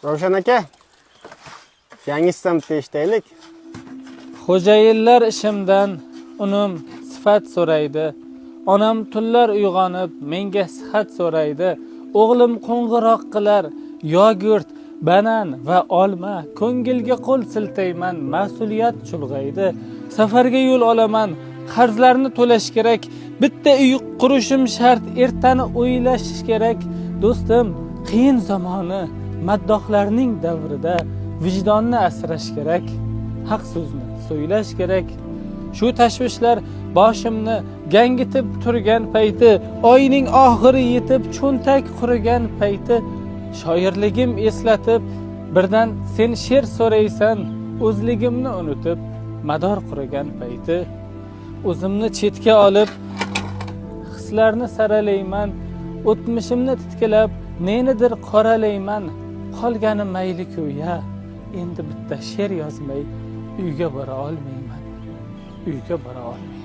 Ravshan aka, yangi sistemni eshitaylik. Xo'jayinlar ishimdan unum sifat so'raydi. Onam tunlar uyg'onib menga sihat so'raydi. O'g'lim qo'ng'iroq qilar, yogurt, banan va olma. Ko'ngilga qo'l siltayman, mas'uliyat chulg'aydi. Safarga yo'l olaman, qarzlarni to'lash kerak. Bitta uy qurishim shart, ertani o'ylash kerak. Do'stim, qiyin zamoni, maddohlarning davrida vijdonni asrash kerak. Haq so'zni so'ylash kerak. Shu tashvishlar boshimni gangitib turgan payti, oyning oxiri yetib cho'ntak qurigan payti, shoirligim eslatib birdan sen she'r so'raysan, o'zligimni unutib mador qurigan payti, o'zimni chetga olib hislarni saralayman, o'tmishimni titkilab nenidir qoralayman. Qolgani mayli ko'ya, endi bitta she'r yozmay uyga bora olmayman. Uyga bora olmayman.